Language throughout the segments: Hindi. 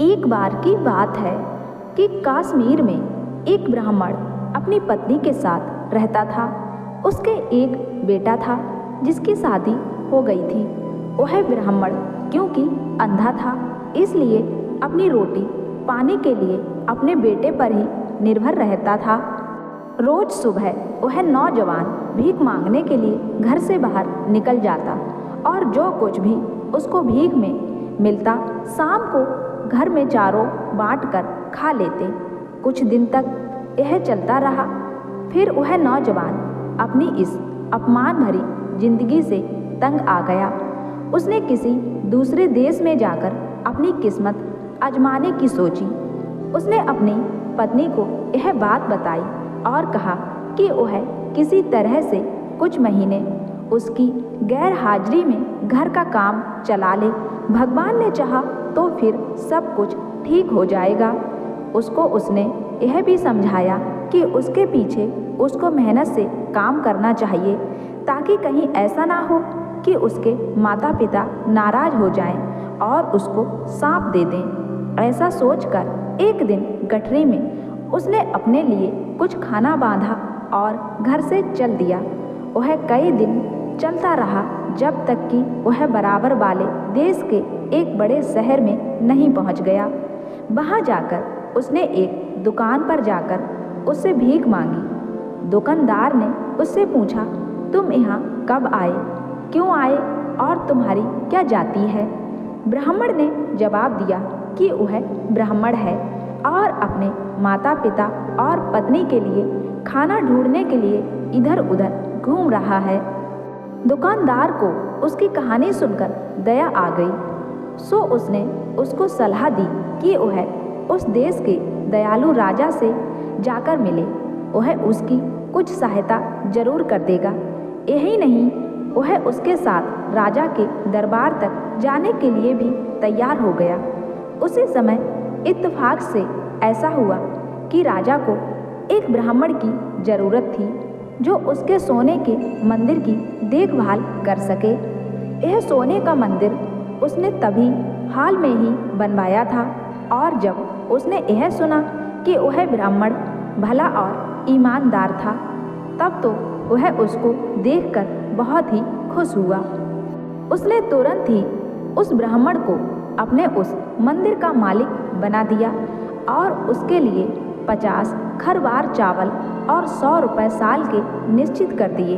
एक बार की बात है कि कश्मीर में एक ब्राह्मण अपनी पत्नी के साथ रहता था। उसके एक बेटा था जिसकी शादी हो गई थी। वह ब्राह्मण क्योंकि अंधा था, इसलिए अपनी रोटी पाने के लिए अपने बेटे पर ही निर्भर रहता था। रोज सुबह वह नौजवान भीख मांगने के लिए घर से बाहर निकल जाता और जो कुछ भी उसको भीख में मिलता शाम को घर में चारों बांट कर खा लेते। कुछ दिन तक यह चलता रहा। फिर वह नौजवान अपनी इस अपमान भरी जिंदगी से तंग आ गया। उसने किसी दूसरे देश में जाकर अपनी किस्मत आजमाने की सोची। उसने अपनी पत्नी को यह बात बताई और कहा कि वह किसी तरह से कुछ महीने उसकी गैर हाजिरी में घर का काम चला ले। भगवान ने चाहा तो फिर सब कुछ ठीक हो जाएगा। उसको उसने यह भी समझाया कि उसके पीछे उसको मेहनत से काम करना चाहिए ताकि कहीं ऐसा ना हो कि उसके माता पिता नाराज हो जाएं और उसको सांप दे दें। ऐसा सोचकर एक दिन गठरी में उसने अपने लिए कुछ खाना बांधा और घर से चल दिया। वह कई दिन चलता रहा जब तक कि वह बराबर वाले देश के एक बड़े शहर में नहीं पहुंच गया। वहां जाकर उसने एक दुकान पर जाकर उससे भीख मांगी। दुकानदार ने उससे पूछा, तुम यहाँ कब आए, क्यों आए और तुम्हारी क्या जाति है? ब्राह्मण ने जवाब दिया कि वह ब्राह्मण है और अपने माता पिता और पत्नी के लिए खाना ढूंढने के लिए इधर उधर घूम रहा है। दुकानदार को उसकी कहानी सुनकर दया आ गई, सो उसने उसको सलाह दी कि वह उस देश के दयालु राजा से जाकर मिले। वह उसकी कुछ सहायता जरूर कर देगा। यही नहीं, वह उसके साथ राजा के दरबार तक जाने के लिए भी तैयार हो गया। उसी समय इत्तेफाक से ऐसा हुआ कि राजा को एक ब्राह्मण की जरूरत थी जो उसके सोने के मंदिर की देखभाल कर सके। यह सोने का मंदिर उसने तभी हाल में ही बनवाया था और जब उसने यह सुना कि वह ब्राह्मण भला और ईमानदार था, तब तो वह उसको देखकर बहुत ही खुश हुआ। उसने तुरंत ही उस ब्राह्मण को अपने उस मंदिर का मालिक बना दिया और उसके लिए 50 खरवार चावल और 100 रुपये साल के निश्चित कर दिए।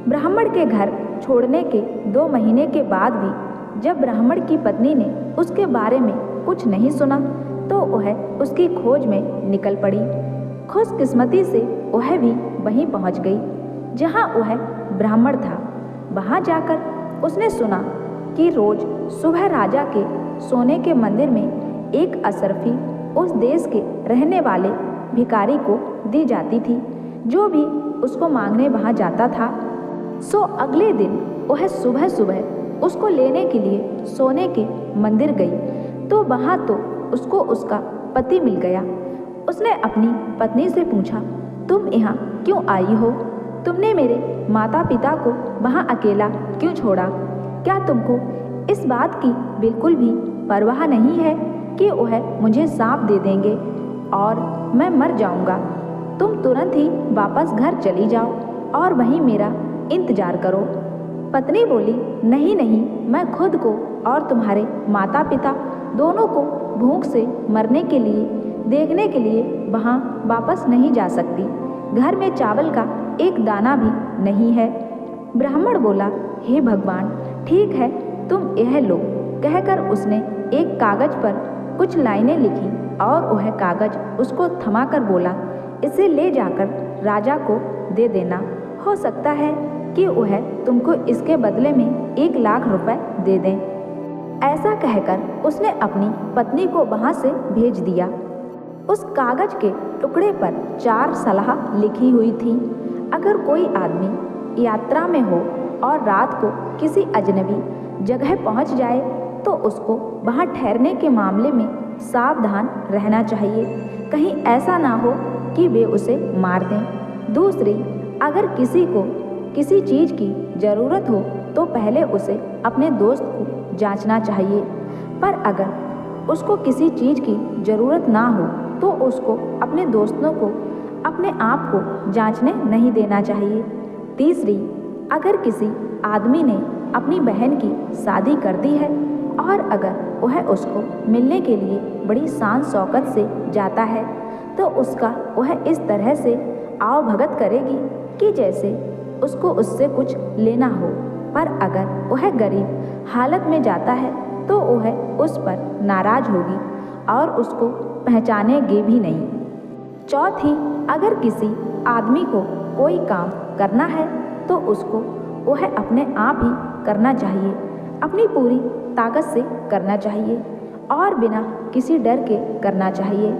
ब्राह्मण के घर छोड़ने के 2 महीने के बाद भी जब ब्राह्मण की पत्नी ने उसके बारे में कुछ नहीं सुना तो वह उसकी खोज में निकल पड़ी। खुशकिस्मती से वह भी वहीं पहुंच गई जहां वह ब्राह्मण था। वहां जाकर उसने सुना कि रोज सुबह राजा के सोने के मंदिर में एक अशर्फी उस देश के रहने वाले भिखारी को दी जाती थी जो भी उसको मांगने वहां जाता था। सो अगले दिन वह सुबह सुबह उसको लेने के लिए सोने के मंदिर गई तो वहां तो उसको उसका पति मिल गया। उसने अपनी पत्नी से पूछा, तुम यहाँ क्यों आई हो? तुमने मेरे माता पिता को वहाँ अकेला क्यों छोड़ा? क्या तुमको इस बात की बिल्कुल भी परवाह नहीं है कि वह मुझे सांप दे देंगे और मैं मर जाऊंगा? तुम तुरंत ही वापस घर चली जाओ और वहीं मेरा इंतजार करो। पत्नी बोली, नहीं नहीं, मैं खुद को और तुम्हारे माता पिता दोनों को भूख से मरने के लिए देखने के लिए वहाँ वापस नहीं जा सकती। घर में चावल का एक दाना भी नहीं है। ब्राह्मण बोला, हे भगवान, ठीक है, तुम यह लो। कहकर उसने एक कागज पर कुछ लाइनें लिखी और वह कागज उसको थमाकर बोला, इसे ले जाकर राजा को दे देना। हो सकता है कि वह तुमको इसके बदले में 1 लाख रुपए दे दें। ऐसा कहकर उसने अपनी पत्नी को वहां से भेज दिया। उस कागज के टुकड़े पर 4 सलाह लिखी हुई थी। अगर कोई आदमी यात्रा में हो और रात को किसी अजनबी जगह पहुंच जाए तो उसको वहां ठहरने के मामले में सावधान रहना चाहिए, कहीं ऐसा ना हो कि वे उसे मार दें। दूसरी, अगर किसी को किसी चीज़ की ज़रूरत हो तो पहले उसे अपने दोस्त को जांचना चाहिए, पर अगर उसको किसी चीज़ की ज़रूरत ना हो तो उसको अपने दोस्तों को अपने आप को जांचने नहीं देना चाहिए। तीसरी, अगर किसी आदमी ने अपनी बहन की शादी कर दी है और अगर वह उसको मिलने के लिए बड़ी शान शौकत से जाता है तो उसका वह इस तरह से आव भगत करेगी कि जैसे उसको उससे कुछ लेना हो। पर अगर वह गरीब हालत में जाता है तो वह उस पर नाराज होगी और उसको पहचानेगी भी नहीं। चौथी, अगर किसी आदमी को कोई काम करना है तो उसको वह अपने आप ही करना चाहिए, अपनी पूरी ताकत से करना चाहिए और बिना किसी डर के करना चाहिए।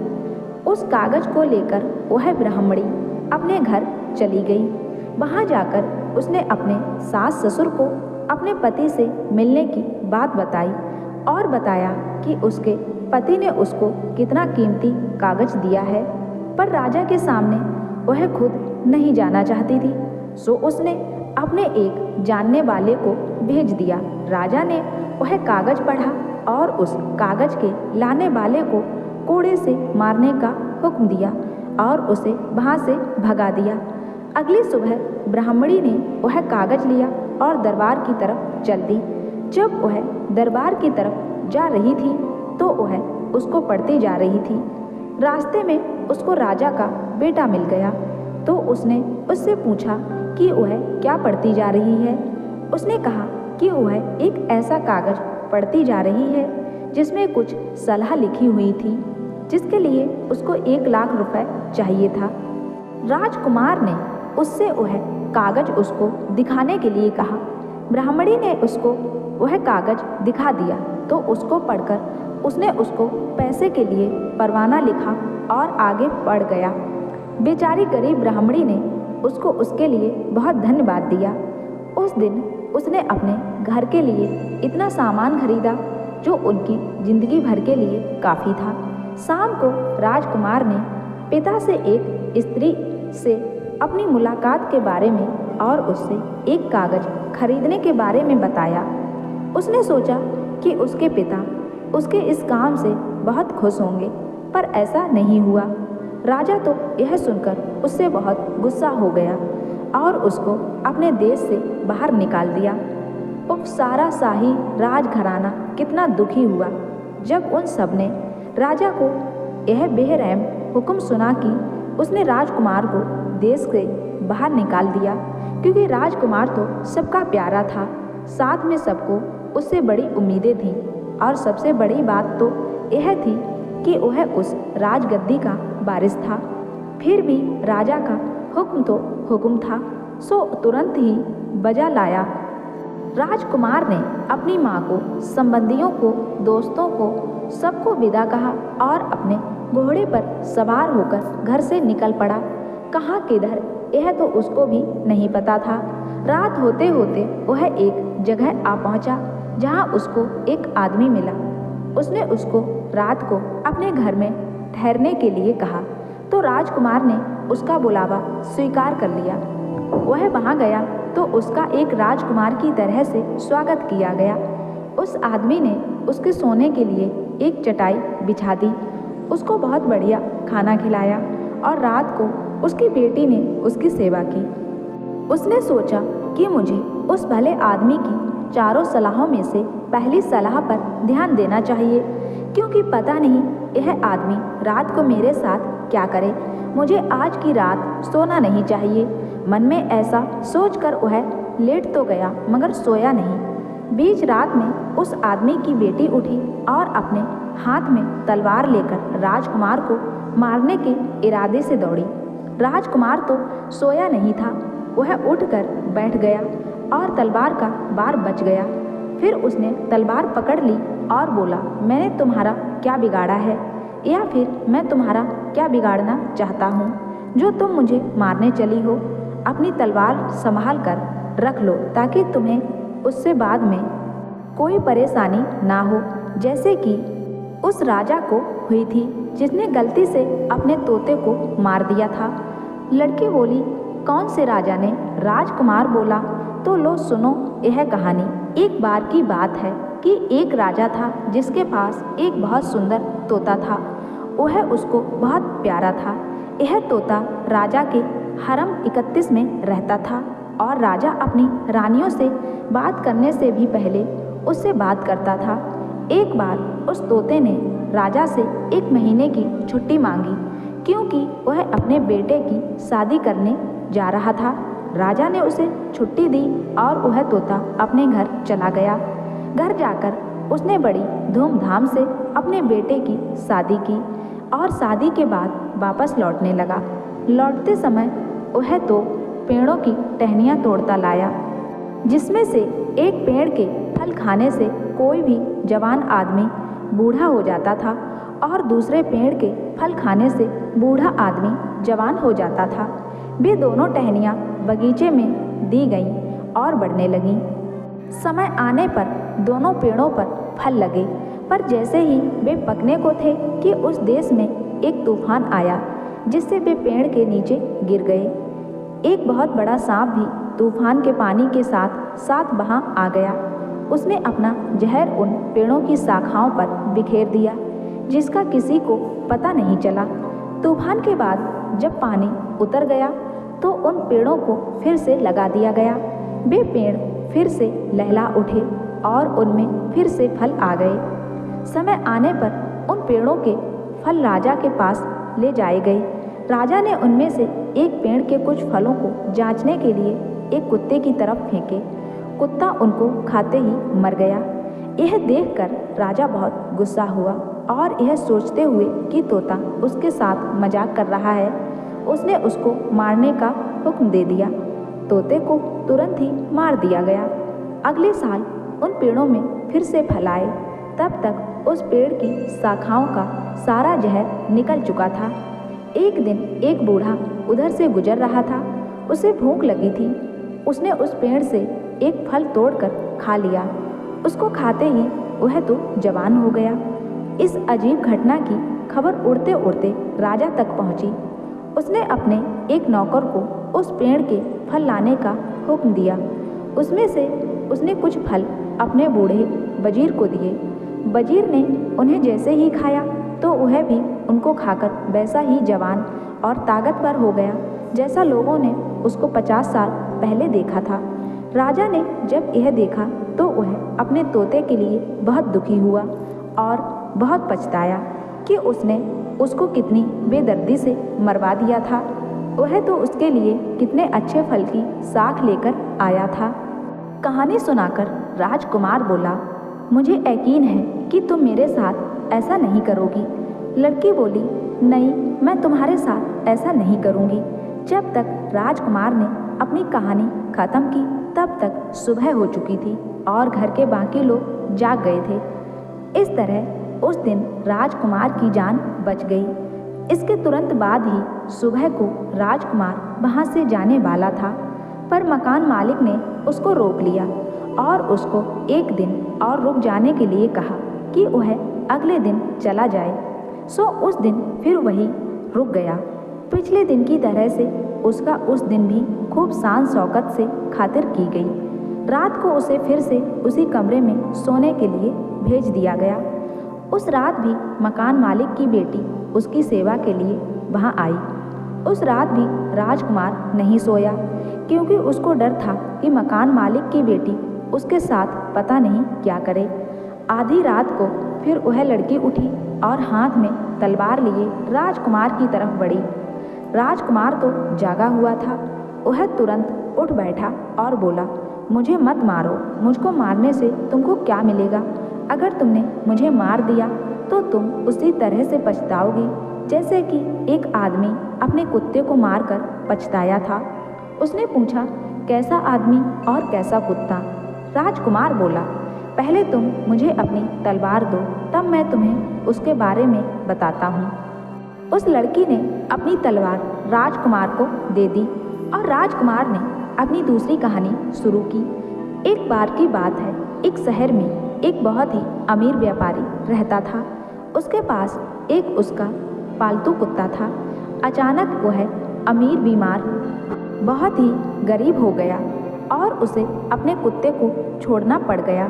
उस कागज को लेकर वह ब्राह्मणी अपने घर चली गई। वहाँ जाकर उसने अपने सास ससुर को अपने पति से मिलने की बात बताई और बताया कि उसके पति ने उसको कितना कीमती कागज दिया है, पर राजा के सामने वह खुद नहीं जाना चाहती थी। सो उसने अपने एक जानने वाले को भेज दिया। राजा ने वह कागज पढ़ा और उस कागज के लाने वाले को कोड़े से मारने का हुक्म दिया और उसे वहाँ से भगा दिया। अगली सुबह ब्राह्मणी ने वह कागज लिया और दरबार की तरफ चल दी। जब वह दरबार की तरफ जा रही थी तो वह उसको पढ़ती जा रही थी। रास्ते में उसको राजा का बेटा मिल गया तो उसने उससे पूछा कि वह क्या पढ़ती जा रही है। उसने कहा कि वह एक ऐसा कागज पढ़ती जा रही है जिसमें कुछ सलाह लिखी हुई थी, जिसके लिए उसको 1 लाख रुपए चाहिए था। राजकुमार ने उससे वह कागज उसको दिखाने के लिए कहा। ब्राह्मणी ने उसको वह कागज दिखा दिया तो उसको पढ़कर उसने उसको पैसे के लिए परवाना लिखा और आगे बढ़ गया। बेचारी गरीब ब्राह्मणी ने उसको उसके लिए बहुत धन्यवाद दिया। उस दिन उसने अपने घर के लिए इतना सामान खरीदा जो उनकी जिंदगी भर के लिए काफ़ी था। शाम को राजकुमार ने पिता से एक स्त्री से अपनी मुलाकात के बारे में और उससे एक कागज खरीदने के बारे में बताया। उसने सोचा कि उसके पिता उसके इस काम से बहुत खुश होंगे, पर ऐसा नहीं हुआ। राजा तो यह सुनकर उससे बहुत गुस्सा हो गया और उसको अपने देश से बाहर निकाल दिया। उफ, सारा शाही राजघराना कितना दुखी हुआ जब उन सब ने राजा को यह बेरहम हुक्म सुना कि उसने राजकुमार को देश से बाहर निकाल दिया, क्योंकि राजकुमार तो सबका प्यारा था, साथ में सबको उससे बड़ी उम्मीदें थीं और सबसे बड़ी बात तो यह थी कि वह उस राजगद्दी का वारिस था। फिर भी राजा का हुक्म तो हुक्म था, सो तुरंत ही बजा लाया। राजकुमार ने अपनी माँ को, संबंधियों को, दोस्तों को, सबको विदा कहा और अपने घोड़े पर सवार होकर घर से निकल पड़ा। कहाँ किधर यह तो उसको भी नहीं पता था। रात होते होते वह एक जगह आ पहुँचा जहाँ उसको एक आदमी मिला। उसने उसको रात को अपने घर में ठहरने के लिए कहा तो राजकुमार ने उसका बुलावा स्वीकार कर लिया। वह वहाँ गया तो उसका एक राजकुमार की तरह से स्वागत किया गया। उस आदमी ने उसके सोने के लिए एक चटाई बिछा दी, उसको बहुत बढ़िया खाना खिलाया और रात को उसकी बेटी ने उसकी सेवा की। उसने सोचा कि मुझे उस भले आदमी की चारों सलाहों में से पहली सलाह पर ध्यान देना चाहिए, क्योंकि पता नहीं यह आदमी रात को मेरे साथ क्या करे। मुझे आज की रात सोना नहीं चाहिए। मन में ऐसा सोचकर वह लेट तो गया मगर सोया नहीं। बीच रात में उस आदमी की बेटी उठी और अपने हाथ में तलवार लेकर राजकुमार को मारने के इरादे से दौड़ी। राजकुमार तो सोया नहीं था, वह उठकर बैठ गया और तलवार का वार बच गया। फिर उसने तलवार पकड़ ली और बोला, मैंने तुम्हारा क्या बिगाड़ा है, या फिर मैं तुम्हारा क्या बिगाड़ना चाहता हूँ जो तुम मुझे मारने चली हो। अपनी तलवार संभाल कर रख लो ताकि तुम्हें उससे बाद में कोई परेशानी ना हो, जैसे कि उस राजा को हुई थी जिसने गलती से अपने तोते को मार दिया था। लड़की बोली, कौन से राजा ने? राजकुमार बोला, तो लो सुनो यह कहानी। एक बार की बात है, कि एक राजा था जिसके पास एक बहुत सुंदर तोता था। वह उसको बहुत प्यारा था। यह तोता राजा के हरम 31 में रहता था और राजा अपनी रानियों से बात करने से भी पहले उससे बात करता था। एक बार उस तोते ने राजा से 1 महीने की छुट्टी मांगी क्योंकि वह अपने बेटे की शादी करने जा रहा था। राजा ने उसे छुट्टी दी और वह तोता अपने घर चला गया। घर जाकर उसने बड़ी धूमधाम से अपने बेटे की शादी की और शादी के बाद वापस लौटने लगा। लौटते समय वह 2 पेड़ों की टहनियाँ तोड़ता लाया, जिसमें से एक पेड़ के फल खाने से कोई भी जवान आदमी बूढ़ा हो जाता था और दूसरे पेड़ के फल खाने से बूढ़ा आदमी जवान हो जाता था। वे दोनों टहनियाँ बगीचे में दी गईं और बढ़ने लगीं। समय आने पर दोनों पेड़ों पर फल लगे, पर जैसे ही वे पकने को थे कि उस देश में एक तूफान आया जिससे वे पेड़ के नीचे गिर गए। एक बहुत बड़ा सांप भी तूफान के पानी के साथ साथ वहाँ आ गया। उसने अपना जहर उन पेड़ों की शाखाओं पर बिखेर दिया, जिसका किसी को पता नहीं चला। तूफान के बाद जब पानी उतर गया तो उन पेड़ों को फिर से लगा दिया गया। वे पेड़ फिर से लहला उठे और उनमें फिर से फल आ गए। समय आने पर उन पेड़ों के फल राजा के पास ले जाए गए। राजा ने उनमें से एक पेड़ के कुछ फलों को जांचने के लिए एक कुत्ते की तरफ फेंके। कुत्ता उनको खाते ही मर गया। यह देखकर राजा बहुत गुस्सा हुआ और यह सोचते हुए कि तोता उसके साथ मजाक कर रहा है, उसने उसको मारने का हुक्म दे दिया। तोते को तुरंत ही मार दिया गया। अगले साल उन पेड़ों में फिर से फल आए। तब तक उस पेड़ की शाखाओं का सारा जहर निकल चुका था। एक दिन एक बूढ़ा उधर से गुजर रहा था। उसे भूख लगी थी। उसने उस पेड़ से एक फल तोड़कर खा लिया। उसको खाते ही वह तो जवान हो गया। इस अजीब घटना की खबर उड़ते उड़ते राजा तक पहुंची। उसने अपने एक नौकर को उस पेड़ के फल लाने का हुक्म दिया। उसमें से उसने कुछ फल अपने बूढ़े वजीर को दिए। वजीर ने उन्हें जैसे ही खाया तो वह भी उनको खाकर वैसा ही जवान और ताकतवर हो गया जैसा लोगों ने उसको 50 साल पहले देखा था। राजा ने जब यह देखा तो वह अपने तोते के लिए बहुत दुखी हुआ और बहुत पछताया कि उसने उसको कितनी बेदर्दी से मरवा दिया था। वह तो उसके लिए कितने अच्छे फल की साख लेकर आया था। कहानी सुनाकर राजकुमार बोला, मुझे यकीन है कि तुम मेरे साथ ऐसा नहीं करोगी। लड़की बोली, नहीं, मैं तुम्हारे साथ ऐसा नहीं करूँगी। जब तक राजकुमार ने अपनी कहानी खत्म की तब तक सुबह हो चुकी थी और घर के बाकी लोग जाग गए थे। इस तरह उस दिन राजकुमार की जान बच गई। इसके तुरंत बाद ही सुबह को राजकुमार वहाँ से जाने वाला था, पर मकान मालिक ने उसको रोक लिया और उसको एक दिन और रुक जाने के लिए कहा कि वह अगले दिन चला जाए। सो उस दिन फिर वही रुक गया। पिछले दिन की तरह से उसका उस दिन भी खूब शान शौकत से खातिर की गई। रात को उसे फिर से उसी कमरे में सोने के लिए भेज दिया गया। उस रात भी मकान मालिक की बेटी उसकी सेवा के लिए वहाँ आई। उस रात भी राजकुमार नहीं सोया क्योंकि उसको डर था कि मकान मालिक की बेटी उसके साथ पता नहीं क्या करे। आधी रात को फिर वह लड़की उठी और हाथ में तलवार लिए राजकुमार की तरफ बढ़ी। राजकुमार तो जागा हुआ था। वह तुरंत उठ बैठा और बोला, मुझे मत मारो। मुझको मारने से तुमको क्या मिलेगा? अगर तुमने मुझे मार दिया तो तुम उसी तरह से पछताओगी जैसे कि एक आदमी अपने कुत्ते को मारकर पछताया था। उसने पूछा, कैसा आदमी और कैसा कुत्ता? राजकुमार बोला, पहले तुम मुझे अपनी तलवार दो, तब मैं तुम्हें उसके बारे में बताता हूँ। उस लड़की ने अपनी तलवार राजकुमार को दे दी और राजकुमार ने अपनी दूसरी कहानी शुरू की। एक बार की बात है, एक शहर में एक बहुत ही अमीर व्यापारी रहता था। उसके पास एक उसका पालतू कुत्ता था। अचानक वह अमीर बीमार बहुत ही गरीब हो गया और उसे अपने कुत्ते को छोड़ना पड़ गया।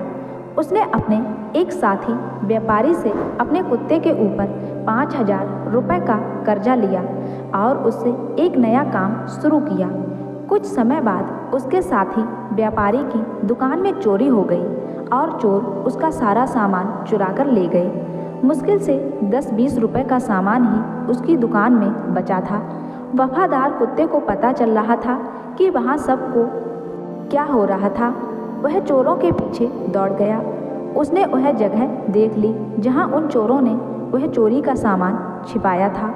उसने अपने एक साथी व्यापारी से अपने कुत्ते के ऊपर 5,000 रुपये का कर्जा लिया और उससे एक नया काम शुरू किया। कुछ समय बाद उसके साथी व्यापारी की दुकान में चोरी हो गई और चोर उसका सारा सामान चुरा कर ले गए। मुश्किल से 10-20 रुपये का सामान ही उसकी दुकान में बचा था। वफादार कुत्ते को पता चल रहा था कि वहाँ सबको क्या हो रहा था। वह चोरों के पीछे दौड़ गया। उसने वह जगह देख ली जहाँ उन चोरों ने वह चोरी का सामान छिपाया था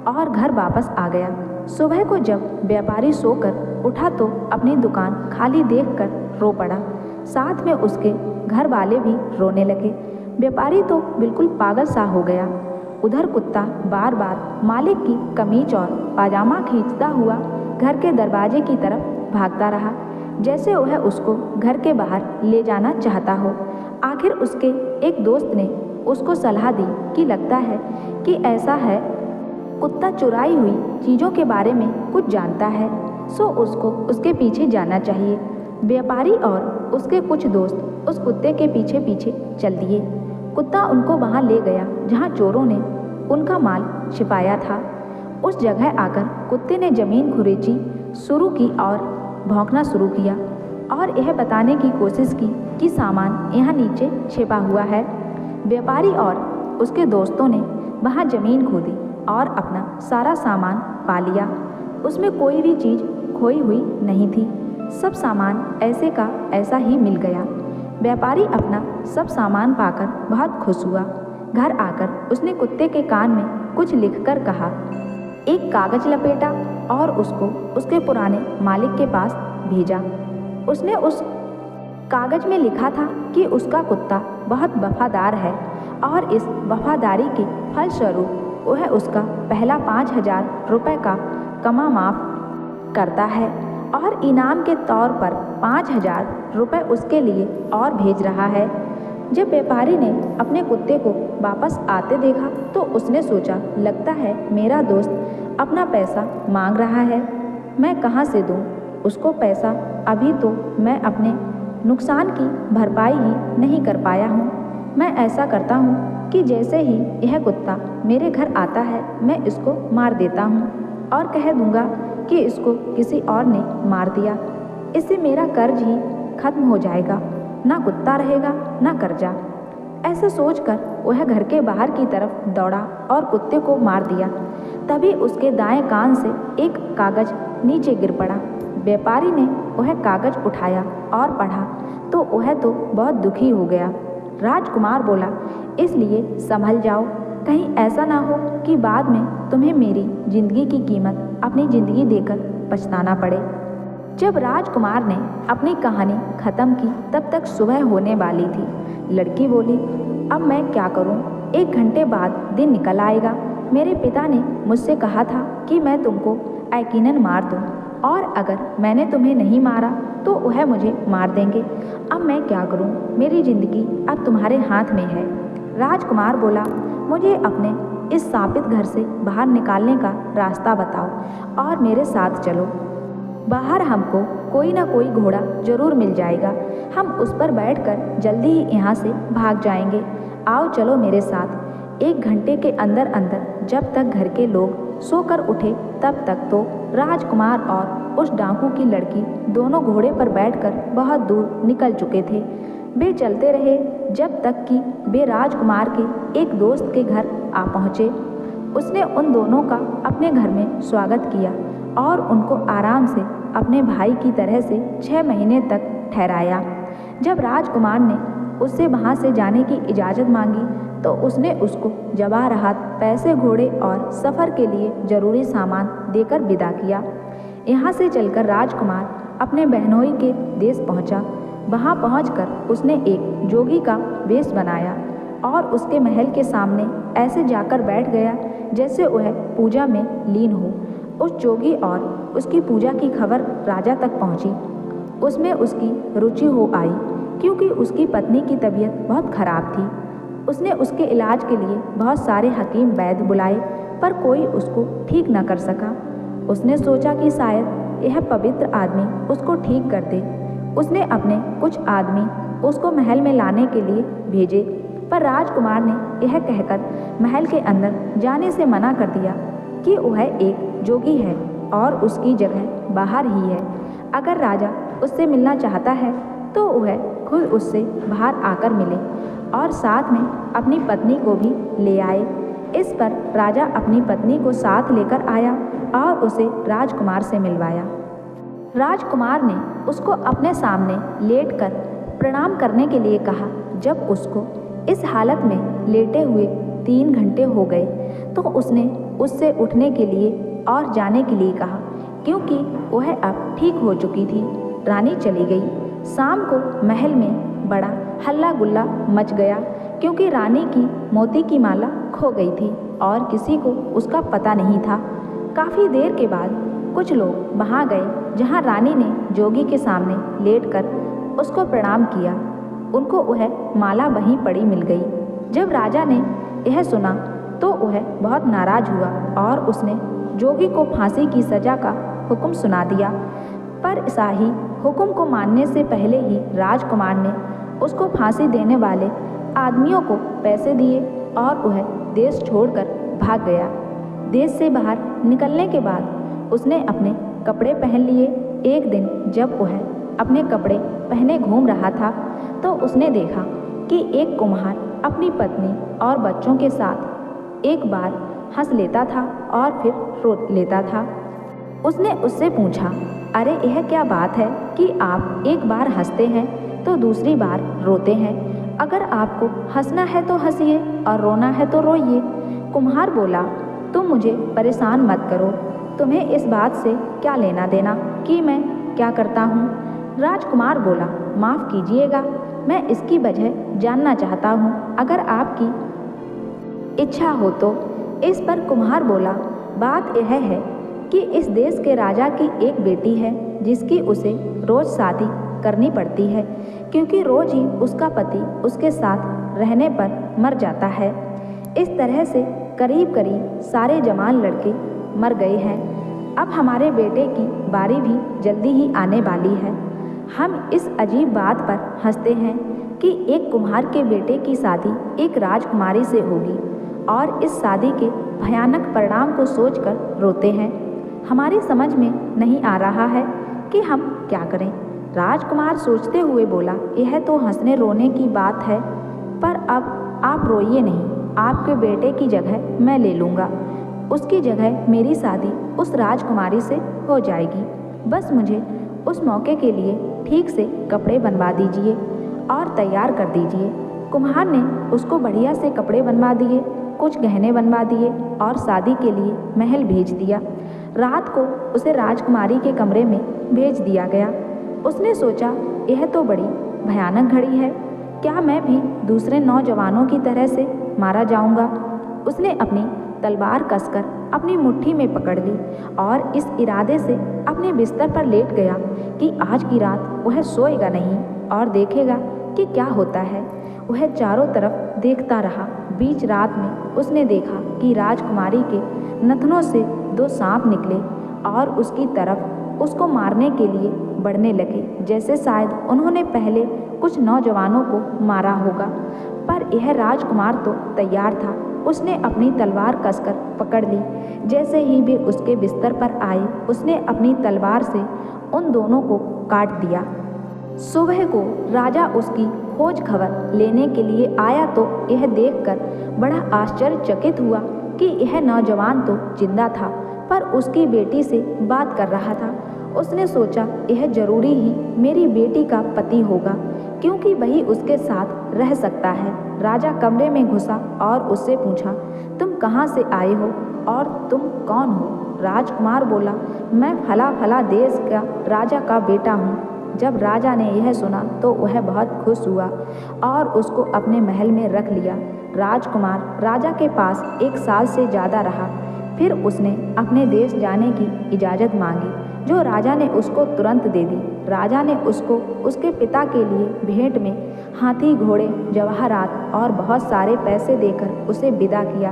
और घर वापस आ गया। सुबह को जब व्यापारी सोकर उठा तो अपनी दुकान खाली देखकर रो पड़ा। साथ में उसके घर वाले भी रोने लगे। व्यापारी तो बिल्कुल पागल सा हो गया। उधर कुत्ता बार बार मालिक की कमीज और पाजामा खींचता हुआ घर के दरवाजे की तरफ भागता रहा, जैसे वह उसको घर के बाहर ले जाना चाहता हो। आखिर उसके एक दोस्त ने उसको सलाह दी कि लगता है कि ऐसा है, कुत्ता चुराई हुई चीज़ों के बारे में कुछ जानता है, सो उसको उसके पीछे जाना चाहिए। व्यापारी और उसके कुछ दोस्त उस कुत्ते के पीछे पीछे चल दिए। कुत्ता उनको वहाँ ले गया जहाँ चोरों ने उनका माल छिपाया था। उस जगह आकर कुत्ते ने ज़मीन खुरेची शुरू की और भौंकना शुरू किया और यह बताने की कोशिश की कि सामान यहाँ नीचे छिपा हुआ है। व्यापारी और उसके दोस्तों ने वहाँ ज़मीन खोदी और अपना सारा सामान पा लिया। उसमें कोई भी चीज़ खोई हुई नहीं थी। सब सामान ऐसे का ऐसा ही मिल गया। व्यापारी अपना सब सामान पाकर बहुत खुश हुआ। घर आकर उसने कुत्ते के कान में कुछ लिखकर कहा। एक कागज़ लपेटा और उसको उसके पुराने मालिक के पास भेजा। उसने उस कागज़ में लिखा था कि उसका कुत्ता बहुत वफादार है और इस वफादारी के फलस्वरूप वह उसका पहला 5,000 रुपये का कमा माफ़ करता है और इनाम के तौर पर 5,000 रुपये उसके लिए और भेज रहा है। जब व्यापारी ने अपने कुत्ते को वापस आते देखा तो उसने सोचा, लगता है मेरा दोस्त अपना पैसा मांग रहा है, मैं कहाँ से दूँ उसको पैसा। अभी तो मैं अपने नुकसान की भरपाई ही नहीं कर पाया हूँ। मैं ऐसा करता हूँ कि जैसे ही यह कुत्ता मेरे घर आता है मैं इसको मार देता हूँ और कह दूँगा कि इसको किसी और ने मार दिया। इससे मेरा कर्ज ही खत्म हो जाएगा, ना कुत्ता रहेगा ना कर्जा। ऐसा सोचकर वह घर के बाहर की तरफ दौड़ा और कुत्ते को मार दिया। तभी उसके दाएं कान से एक कागज़ नीचे गिर पड़ा। व्यापारी ने वह कागज़ उठाया और पढ़ा तो वह तो बहुत दुखी हो गया। राजकुमार बोला, इसलिए संभल जाओ, कहीं ऐसा ना हो कि बाद में तुम्हें मेरी जिंदगी की कीमत अपनी ज़िंदगी देकर पछताना पड़े। जब राजकुमार ने अपनी कहानी ख़त्म की तब तक सुबह होने वाली थी। लड़की बोली, अब मैं क्या करूं? 1 घंटे बाद दिन निकल आएगा। मेरे पिता ने मुझसे कहा था कि मैं तुमको यकीनन मार दूं और अगर मैंने तुम्हें नहीं मारा तो वह मुझे मार देंगे। अब मैं क्या करूं? मेरी ज़िंदगी अब तुम्हारे हाथ में है। राजकुमार बोला, मुझे अपने इस शापित घर से बाहर निकालने का रास्ता बताओ और मेरे साथ चलो। बाहर हमको कोई ना कोई घोड़ा जरूर मिल जाएगा, हम उस पर बैठकर जल्दी ही यहाँ से भाग जाएंगे। आओ चलो मेरे साथ। 1 घंटे के अंदर अंदर जब तक घर के लोग सोकर उठे तब तक तो राजकुमार और उस डाकू की लड़की दोनों घोड़े पर बैठकर बहुत दूर निकल चुके थे। वे चलते रहे जब तक कि वे राजकुमार के एक दोस्त के घर आ पहुँचे। उसने उन दोनों का अपने घर में स्वागत किया और उनको आराम से अपने भाई की तरह से 6 महीने तक ठहराया। जब राजकुमार ने उससे वहाँ से जाने की इजाज़त मांगी तो उसने उसको जवाहरात, पैसे, घोड़े और सफ़र के लिए ज़रूरी सामान देकर विदा किया। यहाँ से चलकर राजकुमार अपने बहनोई के देश पहुँचा। वहाँ पहुँचकर उसने एक जोगी का वेश बनाया और उसके महल के सामने ऐसे जाकर बैठ गया जैसे वह पूजा में लीन हो। उस जोगी और उसकी पूजा की खबर राजा तक पहुँची। उसमें उसकी रुचि हो आई क्योंकि उसकी पत्नी की तबीयत बहुत खराब थी। उसने उसके इलाज के लिए बहुत सारे हकीम वैद्य बुलाए पर कोई उसको ठीक न कर सका। उसने सोचा कि शायद यह पवित्र आदमी उसको ठीक कर दे। उसने अपने कुछ आदमी उसको महल में लाने के लिए भेजे, पर राजकुमार ने यह कहकर महल के अंदर जाने से मना कर दिया कि वह एक जोगी है और उसकी जगह बाहर ही है। अगर राजा उससे मिलना चाहता है तो वह खुद उससे बाहर आकर मिले और साथ में अपनी पत्नी को भी ले आए। इस पर राजा अपनी पत्नी को साथ लेकर आया और उसे राजकुमार से मिलवाया। राजकुमार ने उसको अपने सामने लेटकर प्रणाम करने के लिए कहा। जब उसको इस हालत में लेटे हुए 3 घंटे हो गए तो उसने उससे उठने के लिए और जाने के लिए कहा, क्योंकि वह अब ठीक हो चुकी थी। रानी चली गई। शाम को महल में बड़ा हल्ला गुल्ला मच गया, क्योंकि रानी की मोती की माला खो गई थी और किसी को उसका पता नहीं था। काफ़ी देर के बाद कुछ लोग वहाँ गए जहाँ रानी ने जोगी के सामने लेटकर उसको प्रणाम किया। उनको वह माला वहीं पड़ी मिल गई। जब राजा ने यह सुना तो वह बहुत नाराज हुआ और उसने जोगी को फांसी की सज़ा का हुक्म सुना दिया। पर शाही हुक्म को मानने से पहले ही राजकुमार ने उसको फांसी देने वाले आदमियों को पैसे दिए और वह देश छोड़कर भाग गया। देश से बाहर निकलने के बाद उसने अपने कपड़े पहन लिए। एक दिन जब वह अपने कपड़े पहने घूम रहा था तो उसने देखा कि एक कुम्हार अपनी पत्नी और बच्चों के साथ एक बार हंस लेता था और फिर रो लेता था। उसने उससे पूछा, अरे यह क्या बात है कि आप एक बार हंसते हैं तो दूसरी बार रोते हैं? अगर आपको हंसना है तो हंसिए और रोना है तो रोइए। कुम्हार बोला, तुम मुझे परेशान मत करो, तुम्हें इस बात से क्या लेना देना कि मैं क्या करता हूँ? राजकुमार बोला, माफ़ कीजिएगा, मैं इसकी वजह जानना चाहता हूँ, अगर आपकी इच्छा हो तो। इस पर कुम्हार बोला, बात यह है कि इस देश के राजा की एक बेटी है जिसकी उसे रोज़ शादी करनी पड़ती है, क्योंकि रोज़ ही उसका पति उसके साथ रहने पर मर जाता है। इस तरह से करीब करीब सारे जवान लड़के मर गए हैं। अब हमारे बेटे की बारी भी जल्दी ही आने वाली है। हम इस अजीब बात पर हंसते हैं कि एक कुम्हार के बेटे की शादी एक राजकुमारी से होगी और इस शादी के भयानक परिणाम को सोचकर रोते हैं। हमारी समझ में नहीं आ रहा है कि हम क्या करें। राजकुमार सोचते हुए बोला, यह तो हंसने रोने की बात है, पर अब आप रोइए नहीं, आपके बेटे की जगह मैं ले लूँगा। उसकी जगह मेरी शादी उस राजकुमारी से हो जाएगी। बस मुझे उस मौके के लिए ठीक से कपड़े बनवा दीजिए और तैयार कर दीजिए। कुम्हार ने उसको बढ़िया से कपड़े बनवा दिए, कुछ गहने बनवा दिए और शादी के लिए महल भेज दिया। रात को उसे राजकुमारी के कमरे में भेज दिया गया। उसने सोचा, यह तो बड़ी भयानक घड़ी है, क्या मैं भी दूसरे नौजवानों की तरह से मारा जाऊंगा? उसने अपनी तलवार कसकर अपनी मुट्ठी में पकड़ ली और इस इरादे से अपने बिस्तर पर लेट गया कि आज की रात वह सोएगा नहीं और देखेगा कि क्या होता है। वह चारों तरफ देखता रहा। बीच रात में उसने देखा कि राजकुमारी के नथनों से 2 सांप निकले और उसकी तरफ उसको मारने के लिए बढ़ने लगे, जैसे शायद उन्होंने पहले कुछ नौजवानों को मारा होगा। पर यह राजकुमार तो तैयार था। उसने अपनी तलवार कसकर पकड़ ली। जैसे ही वे उसके बिस्तर पर आए, उसने अपनी तलवार से उन दोनों को काट दिया। सुबह को राजा उसकी खोज खबर लेने के लिए आया तो यह देखकर बड़ा आश्चर्यचकित हुआ कि यह नौजवान तो जिंदा था, पर उसकी बेटी से बात कर रहा था। उसने सोचा, यह जरूरी ही मेरी बेटी का पति होगा, क्योंकि वही उसके साथ रह सकता है। राजा कमरे में घुसा और उससे पूछा, तुम कहाँ से आए हो और तुम कौन हो? राजकुमार बोला, मैं फला फला देश का राजा का बेटा हूँ। जब राजा ने यह सुना तो वह बहुत खुश हुआ और उसको अपने महल में रख लिया। राजकुमार राजा के पास 1 साल से ज़्यादा रहा। फिर उसने अपने देश जाने की इजाज़त मांगी, जो राजा ने उसको तुरंत दे दी। राजा ने उसको उसके पिता के लिए भेंट में हाथी, घोड़े, जवाहरात और बहुत सारे पैसे देकर उसे विदा किया।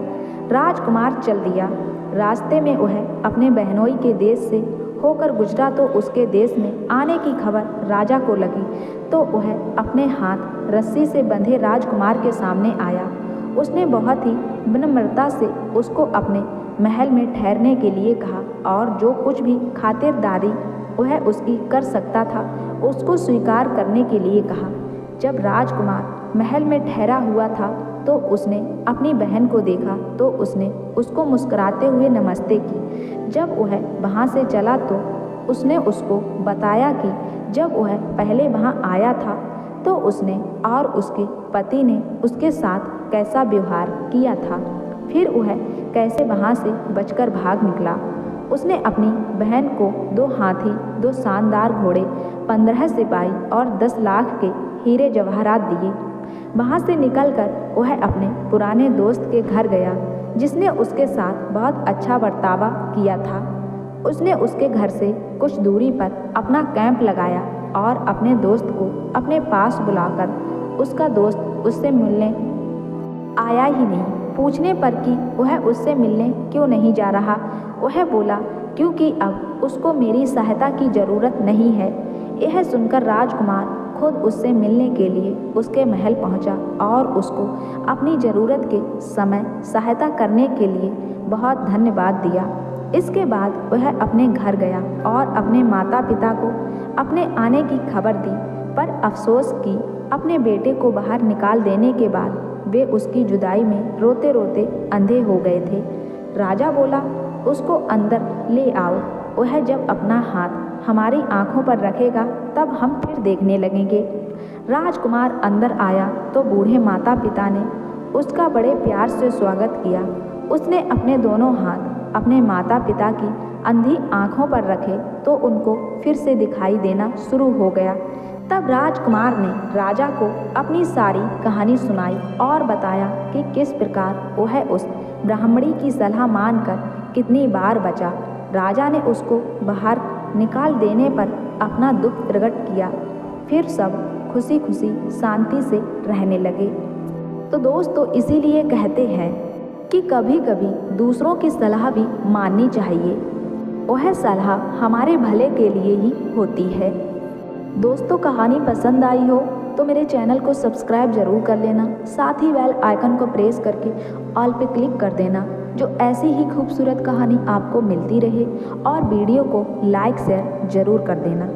राजकुमार चल दिया। रास्ते में वह अपने बहनोई के देश से होकर गुजरा तो उसके देश में आने की खबर राजा को लगी, तो वह अपने हाथ रस्सी से बंधे राजकुमार के सामने आया। उसने बहुत ही विनम्रता से उसको अपने महल में ठहरने के लिए कहा और जो कुछ भी खातिरदारी वह उसकी कर सकता था उसको स्वीकार करने के लिए कहा। जब राजकुमार महल में ठहरा हुआ था तो उसने अपनी बहन को देखा तो उसने उसको मुस्कुराते हुए नमस्ते की। जब वह वहाँ से चला तो उसने उसको बताया कि जब वह पहले वहाँ आया था तो उसने और उसके पति ने उसके साथ कैसा व्यवहार किया था, फिर वह कैसे वहाँ से बचकर भाग निकला। उसने अपनी बहन को 2 हाथी, 2 शानदार घोड़े, 15 सिपाही और 10 लाख के हीरे जवाहरात दिए। वहाँ से निकलकर वह अपने पुराने दोस्त के घर गया जिसने उसके साथ बहुत अच्छा बर्तावा किया था। उसने उसके घर से कुछ दूरी पर अपना कैंप लगाया और अपने दोस्त को अपने पास बुलाकर उसका दोस्त उससे मिलने आया ही नहीं। पूछने पर कि वह उससे मिलने क्यों नहीं जा रहा, वह बोला क्योंकि अब उसको मेरी सहायता की ज़रूरत नहीं है। यह सुनकर राजकुमार खुद उससे मिलने के लिए उसके महल पहुंचा और उसको अपनी ज़रूरत के समय सहायता करने के लिए बहुत धन्यवाद दिया। इसके बाद वह अपने घर गया और अपने माता पिता को अपने आने की खबर दी, पर अफसोस कि अपने बेटे को बाहर निकाल देने के बाद वे उसकी जुदाई में रोते रोते अंधे हो गए थे। राजा बोला, उसको अंदर ले आओ, वह जब अपना हाथ हमारी आंखों पर रखेगा तब हम फिर देखने लगेंगे। राजकुमार अंदर आया तो बूढ़े माता पिता ने उसका बड़े प्यार से स्वागत किया। उसने अपने दोनों हाथ अपने माता पिता की अंधी आंखों पर रखे तो उनको फिर से दिखाई देना शुरू हो गया। तब राजकुमार ने राजा को अपनी सारी कहानी सुनाई और बताया कि किस प्रकार वह उस ब्राह्मणी की सलाह मानकर कितनी बार बचा। राजा ने उसको बाहर निकाल देने पर अपना दुख प्रकट किया। फिर सब खुशी खुशी शांति से रहने लगे। तो दोस्तों, इसीलिए कहते हैं कि कभी कभी दूसरों की सलाह भी माननी चाहिए, वह सलाह हमारे भले के लिए ही होती है। दोस्तों, कहानी पसंद आई हो तो मेरे चैनल को सब्सक्राइब ज़रूर कर लेना, साथ ही बेल आइकन को प्रेस करके ऑल पे क्लिक कर देना, जो ऐसी ही खूबसूरत कहानी आपको मिलती रहे, और वीडियो को लाइक शेयर ज़रूर कर देना।